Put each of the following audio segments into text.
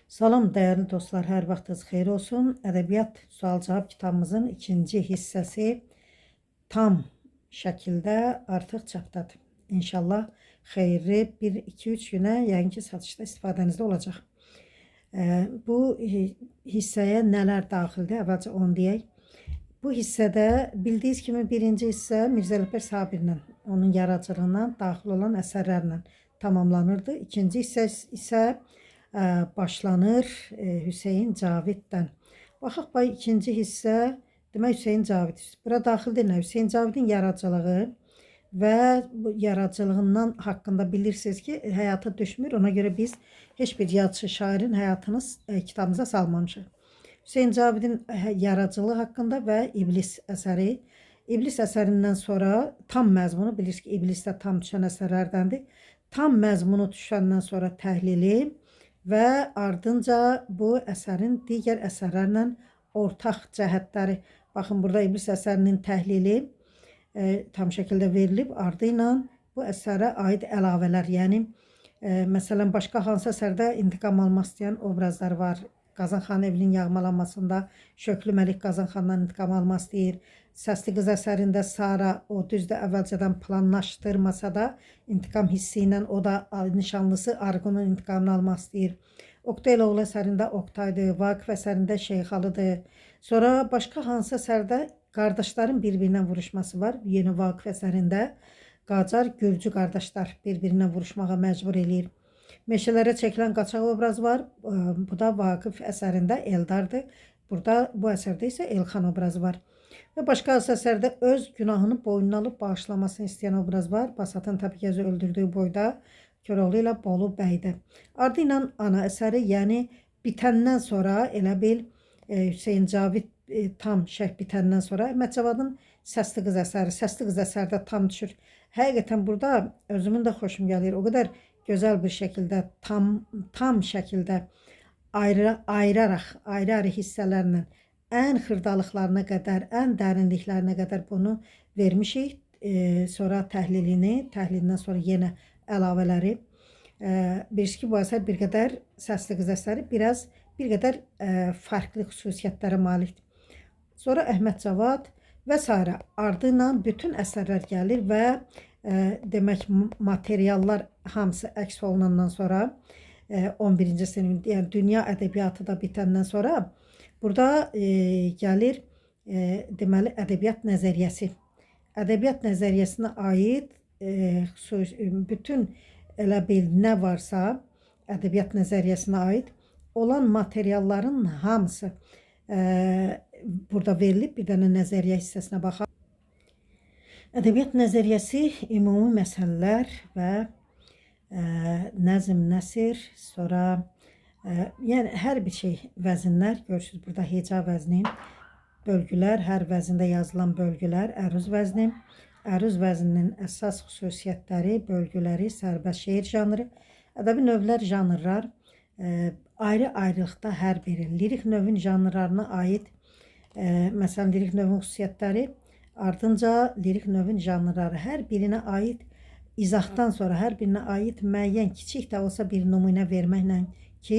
Salam değerli dostlar, hər vaxtınız xeyir olsun. Ədəbiyyat sual-cavab kitabımızın ikinci hissəsi tam şəkildə artıq çapdadır. İnşallah xeyirli 1-2-3 günə yəqin ki satışda istifadənizdə olacaq. Bu hissəyə nələr daxildir? Əvvəlcə onu deyək. Bu hissədə bildiyiniz kimi birinci hissə Mirzə Ələkbər Sabirlə, onun yaradıcılığından daxil olan əsərlərlə tamamlanırdı. İkinci hissə isə başlanır Hüseyn Caviddən. Baxaq bay ikinci hissə demək Hüseyn Cavid. Bura daxildir nə? Hüseyn Cavidin yaradıcılığı və bu yaradıcılığından haqqında bilirsiniz ki, həyata düşmür. Ona görə biz heç bir yazıcı şairin həyatını kitabımıza salmamışıq. Hüseyn Cavidin yaradıcılığı haqqında və İblis əsəri. İblis əsərindən sonra tam məzmunu bilirsiniz ki, İblis də tam düşən əsərlərdəndir. Tam məzmunu düşəndən sonra təhlili və ardınca bu əsərin digər əsərlərlə ortaq cəhətləri. Baxın, burada İblis əsərinin təhlili tam şəkildə verilib. Ardı ilə bu əsərə aid əlavələr, yəni məsələn, başqa hansı əsərdə intiqam almaq istəyən obrazlar var. Qazanxan evinin yağmalanmasında Şöklü Məlik Qazanxandan intiqam almaq istəyir. Səsli qız əsərində Sara o düzdə əvvəlcədən planlaşdırmasa da intiqam hissi ilə o da nişanlısı Arğunun intiqamını almaq istəyir. Oktayloğlu əsərində Oktaydır, Vaqif əsərində Şeyxalıdır. Sonra başqa hansı əsərdə qardaşların bir-birinə vuruşması var. Yeni Vaqif əsərində Qacar, Gürcü qardaşlar bir-birinə vuruşmağa məcbur eləyir. Meşələrə çəkilən qaçaq obraz var. Bu da Vaqif əsərində Eldardır. Burada bu əsərdə isə Elxan obrazı var. Və başqa əsərdə öz günahını boynuna alıb bağışlamasını istəyən obraz var. Basatın Təpəgözü öldürdüyü boyda Koroğlu ilə Bolu bəydə. Ardı ilə ana əsəri, yəni bitəndən sonra elə bil Hüseyn Cavid tam şərh bitəndən sonra Əhməd Cavadın Səsli qız əsəri. Səsli qız əsərdə tam düşür. Həqiqətən burada özümün də xoşum gəlir. O qədər gözəl bir şəkildə tam şəkildə ayıraraq ayrı-ayrı hissələrlə ən xırdalıqlarına qədər, ən dərinliklərinə qədər bunu vermişik. Sonra təhlilindən sonra yenə əlavələri. Bilirsiniz ki, bu əsər bir qədər Səsli qız əsəri bir qədər fərqli xüsusiyyətlərə malikdir. Sonra Əhməd Cavad və s. ardı ilə bütün əsərlər gəlir və demək materiallar hamısı əks olunandan sonra 11-ci sinif, yəni dünya ədəbiyyatı da bitəndən sonra burada gəlir deməli ədəbiyyat nəzəriyyəsi. Ədəbiyyat nəzəriyyəsinə aid bütün elə bil nə varsa ədəbiyyat nəzəriyyəsinə aid olan materialların hamısı burada verilib. Bir dənə nəzəriyyə hissəsinə baxaq. Ədəbiyyat nəzəriyyəsi ümumi məsələlər və nəzm, nəsir, sonra yəni hər bir şey, vəzinlər görürsünüz. Burada heca vəzni, bölgülər, hər vəzində yazılan bölgülər, əruz vəzni, əruz vəzninin əsas xüsusiyyətləri, bölgüləri, sərbəst şeir janrı, ədəbi növlər, janrlar, ayrı-ayrılıqda hər biri, lirik növün janrlarına aid, məsələn, lirik növün xüsusiyyətləri, ardınca lirik növün janrları, hər birinə aid izahdan sonra hər birinə aid müəyyən kiçik də olsa bir nümunə verməklə ki,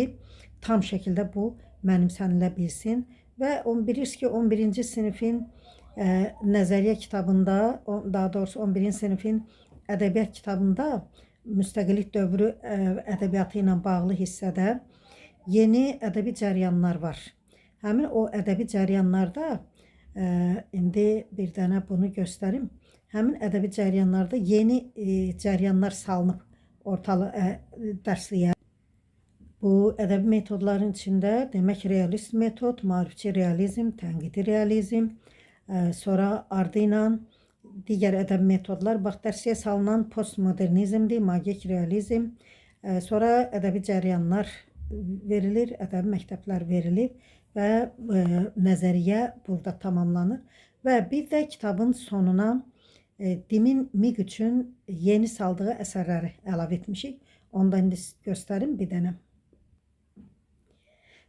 tam şəkildə bu mənimsənilə bilsin. Və bilirsiniz ki, 11-ci sinifin nəzəriyyə kitabında, daha doğrusu 11-ci sinifin ədəbiyyat kitabında müstəqillik dövrü ədəbiyyatı ilə bağlı hissədə yeni ədəbi cəryanlar var. Həmin o ədəbi cəryanlarda indi bir dənə bunu göstərim. Həmin ədəbi cəryanlarda yeni cəryanlar salınıb dərsliyə. Bu ədəbi metodların içində demək realist metod, maarifçi realizm, tənqidi realizm, sonra ardı ilə digər ədəbi metodlar, bax dərsiyə salınan postmodernizmdir, magik realizm, sonra ədəbi cəryanlar verilir, ədəbi məktəblər verilib və nəzəriyyə burada tamamlanır. Və bir də kitabın sonuna Dimin Mig üçün yeni saldığı əsərləri əlavə etmişik. Onu da indi göstərim bir dənə.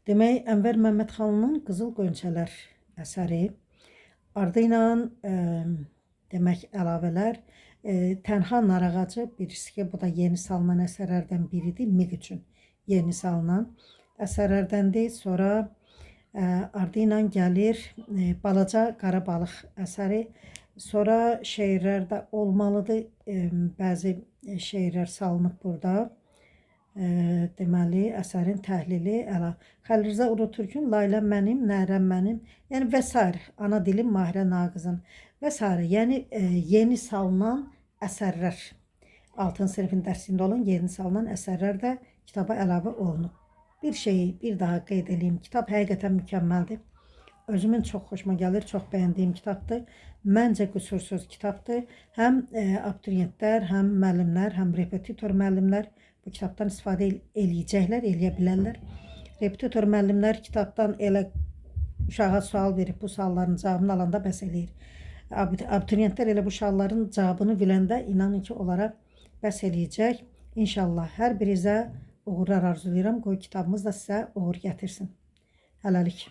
Demək, Ənvər Məmmədxanlının Qızıl Qönçələr əsəri, ardı ilə demək əlavələr, Tənha Narağacı, birisi ki, bu da yeni salınan əsərlərdən biridir, Mig üçün yeni salınan. əsərlərdəndir. Sonra ardı ilə gəlir Balaca qara balıq əsəri. Sonra şeirlər də olmalıdır. Bəzi şeirlər salınıb burada. Deməli, əsərin təhlili əla. Xəlil Rza Uluturkun Layla mənim, Nərəm mənim, yəni və s. Ana dilim Mahirə Nağızın və s. Yəni yeni salınan əsərlər, 6-cı sinifin dərsində olan yeni salınan əsərlər də kitaba əlavə olunub. Bir şeyi bir daha qeyd edeyim, kitab həqiqətən mükəmməldir. Özümün çox xoşuma gəlir, çox bəyəndiyim kitabdır. Məncə qüsursuz kitabdır. Həm abituriyentlər, həm müəllimlər, həm repetitor müəllimlər bu kitabdan istifadə eləyəcəklər, eləyə bilərlər. Repetitor müəllimlər kitabdan elə uşağa sual verib bu sualların cavabını alanda bəs eləyir. Abituriyentlər elə bu sualların cavabını biləndə inanın ki, onlara bəs eləyəcək. İnşallah hər birinizə uğurlar arzulayıram. Qoy kitabımız da sizə uğur gətirsin. Hələlik.